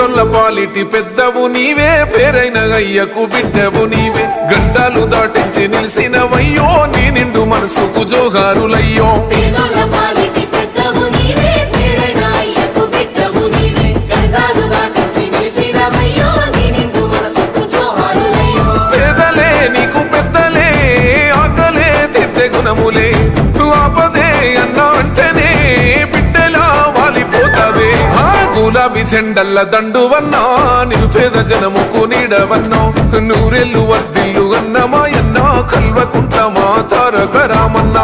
పేదోళ్ళ పాలిటి పెద్దవు నీవే పేరైన అయ్యకు బిడ్డవు నీవే గండాలు దాటించి నిలిసినవయ్యో నీ నిండు మనసుకు జోహారులయ్యో పేదలే నీకు పెద్దలే ఆకలే తీర్చే గుణములే ఆపదే అన్న అంటేనే బిడ్డలా వాలిపోతావే గులాబీ చెండల్ల దండువన్నా నిరుపేద జనముకు నీడవన్నా నూరెల్లు వర్దిల్లు అన్నమాయన్నా కల్వకుంట మా తారక రామన్నా